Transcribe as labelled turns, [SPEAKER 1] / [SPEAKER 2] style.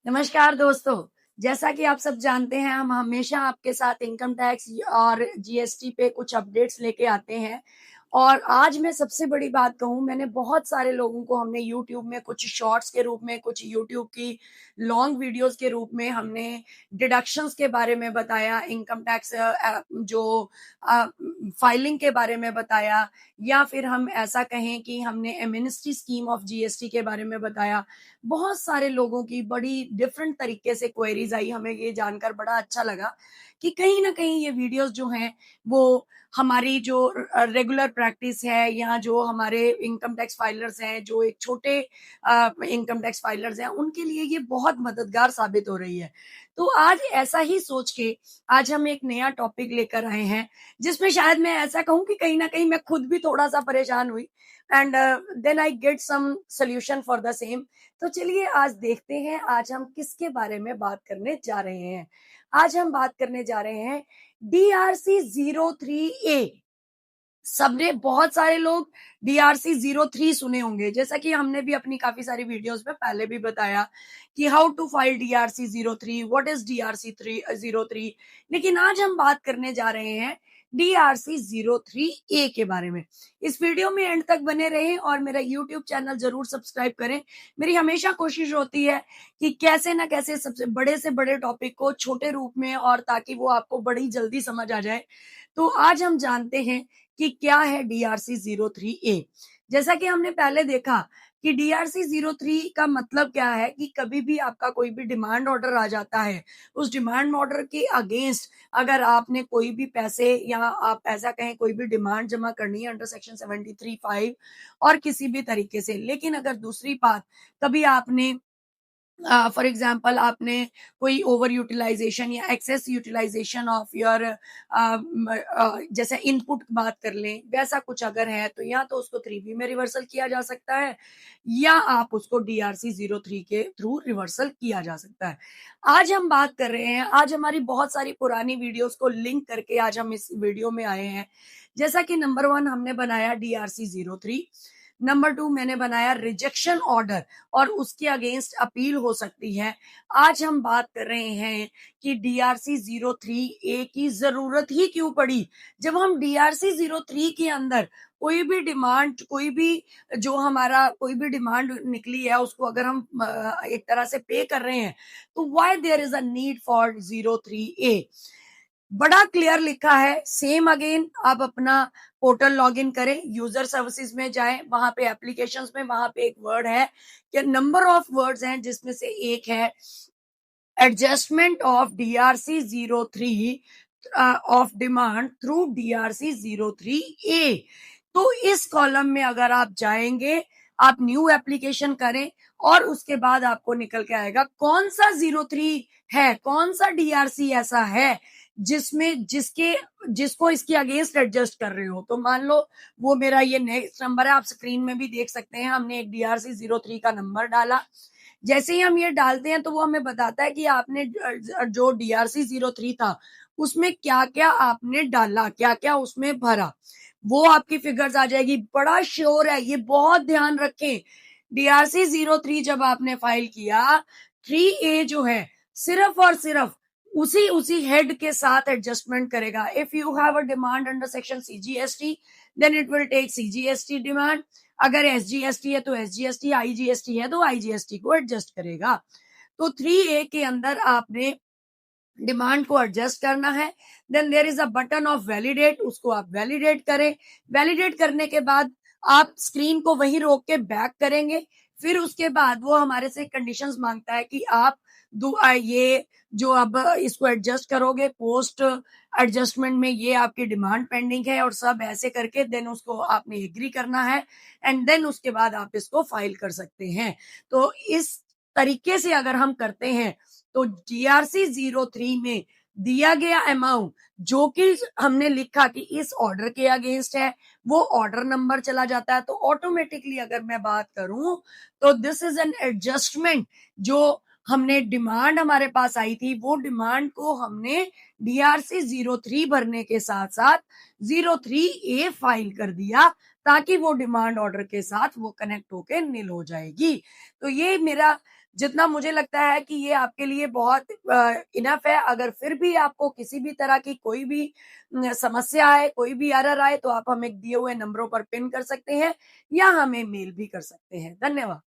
[SPEAKER 1] नमस्कार दोस्तों। जैसा कि आप सब जानते हैं, हम हमेशा आपके साथ इनकम टैक्स और जीएसटी पे कुछ अपडेट्स लेके आते हैं। और आज मैं सबसे बड़ी बात कहूँ, मैंने बहुत सारे लोगों को हमने यूट्यूब में कुछ शॉर्ट्स के रूप में, कुछ यूट्यूब की लॉन्ग वीडियोस के रूप में हमने डिडक्शंस के बारे में बताया, इनकम टैक्स जो फाइलिंग के बारे में बताया, या फिर हम ऐसा कहें कि हमने एमनेस्टी स्कीम ऑफ जीएसटी के बारे में बताया। बहुत सारे लोगों की बड़ी डिफरेंट तरीके से क्वेरीज आई, हमें ये जानकर बड़ा अच्छा लगा कि कहीं ना कहीं ये वीडियोस जो हैं वो हमारी जो रेगुलर प्रैक्टिस है, या जो हमारे इनकम टैक्स फाइलर्स हैं, जो एक छोटे इनकम टैक्स फाइलर्स हैं, उनके लिए ये बहुत मददगार साबित हो रही है। तो आज ऐसा ही सोच के आज हम एक नया टॉपिक लेकर आए हैं, जिसमें शायद मैं ऐसा कहूँ कि कहीं ना कहीं मैं खुद भी थोड़ा सा परेशान हुई, and then I get some solution for the same. तो चलिए आज देखते हैं आज हम किसके बारे में बात करने जा रहे हैं। आज हम बात करने जा रहे हैं DRC 03A। सबने बहुत सारे लोग DRC 03 सुने होंगे, जैसा कि हमने भी अपनी काफी सारी वीडियोस में पहले भी बताया कि how to file DRC 03, what is DRC 03। लेकिन आज हम बात करने जा रहे हैं DRC 03A के बारे में। इस वीडियो में एंड तक बने रहें और मेरा यूट्यूब चैनल जरूर सब्सक्राइब करें। मेरी हमेशा कोशिश होती है कि कैसे ना कैसे सबसे बड़े से बड़े टॉपिक को छोटे रूप में, और ताकि वो आपको बड़ी जल्दी समझ आ जाए। तो आज हम जानते हैं कि क्या है DRC 03A। जैसा कि हमने पहले देखा कि DRC 03 का मतलब क्या है कि कभी भी आपका कोई भी डिमांड ऑर्डर आ जाता है, उस डिमांड ऑर्डर के अगेंस्ट अगर आपने कोई भी पैसे, या आप ऐसा कहें कोई भी डिमांड जमा करनी है अंडर सेक्शन 73(5) और किसी भी तरीके से, लेकिन अगर दूसरी बात कभी आपने फॉर एग्जाम्पल आपने कोई ओवर यूटिलाइजेशन या एक्सेस यूटिलाइजेशन ऑफ योर जैसे इनपुट बात कर लें, वैसा कुछ अगर है तो या तो उसको 3B में रिवर्सल किया जा सकता है, या आप उसको DRC 03 के थ्रू रिवर्सल किया जा सकता है। आज हम बात कर रहे हैं, आज हमारी बहुत सारी पुरानी वीडियोस को लिंक करके आज हम इस वीडियो में आए हैं। जैसा कि नंबर 1 हमने बनाया DRC 03, नंबर 2 मैंने बनाया रिजेक्शन ऑर्डर और उसके अगेंस्ट अपील हो सकती है। आज हम बात कर रहे हैं कि DRC 03A की जरूरत ही क्यों पड़ी। जब हम DRC 03 के अंदर कोई भी डिमांड, कोई भी जो हमारा कोई भी डिमांड निकली है, उसको अगर हम एक तरह से पे कर रहे हैं, तो why there is a need for 03A। बड़ा क्लियर लिखा है। सेम अगेन आप अपना पोर्टल लॉगिन करें, यूजर सर्विसेज में जाएं, वहां पे एप्लीकेशंस में वहां पे एक वर्ड है कि नंबर ऑफ वर्ड्स हैं, जिसमें से एक है adjustment of DRC 03 of demand through DRC 03A। तो इस कॉलम में अगर आप जाएंगे, आप न्यू एप्लीकेशन करें और उसके बाद आपको निकल के आएगा कौन सा 03 है, कौन सा DRC ऐसा है जिसको इसके अगेंस्ट एडजस्ट कर रहे हो। तो मान लो वो मेरा ये नेक्स्ट नंबर है, आप स्क्रीन में भी देख सकते हैं। हमने एक DRC 03 का नंबर डाला। जैसे ही हम ये डालते हैं तो वो हमें बताता है कि आपने जो DRC 03 था उसमें क्या क्या आपने डाला, क्या क्या उसमें भरा, वो आपकी फिगर्स आ जाएगी। बड़ा श्योर है, ये बहुत ध्यान रखें। DRC 03 जब आपने फाइल किया, 3A जो है सिर्फ और सिर्फ उसी हेड के साथ एडजस्टमेंट करेगा। If you have a demand under section CGST, then it will take CGST demand. अगर SGST है तो SGST, IGST है तो IGST को एडजस्ट करेगा। तो 3A के अंदर आपने डिमांड को एडजस्ट करना है। Then there is a button of validate, उसको आप वैलिडेट करें। वैलिडेट करने के बाद आप स्क्रीन को वहीं रोक के बैक करेंगे। फिर उसके बाद वो हमारे से कंडीशंस मांगता है कि आप ये जो अब इसको एडजस्ट करोगे, पोस्ट एडजस्टमेंट में ये आपकी डिमांड पेंडिंग है और सब ऐसे करके देन उसको आपने एग्री करना है, एंड देन उसके बाद आप इसको फाइल कर सकते हैं। तो इस तरीके से अगर हम करते हैं तो DRC 03 में दिया गया अमाउंट जो कि हमने लिखा कि इस ऑर्डर के अगेंस्ट है, वो ऑर्डर नंबर चला जाता है। तो ऑटोमेटिकली अगर मैं बात करूं तो दिस इज एन एडजस्टमेंट। जो हमने डिमांड हमारे पास आई थी, वो डिमांड को हमने DRC 03 भरने के साथ साथ 03A फाइल कर दिया, ताकि वो डिमांड ऑर्डर के साथ वो कनेक्ट होके निल हो जाएगी। तो ये मेरा जितना मुझे लगता है कि ये आपके लिए बहुत इनफ है। अगर फिर भी आपको किसी भी तरह की कोई भी समस्या है, कोई भी एरर आए, तो आप हमें दिए हुए नंबरों पर पिन कर सकते हैं या हमें मेल भी कर सकते हैं। धन्यवाद।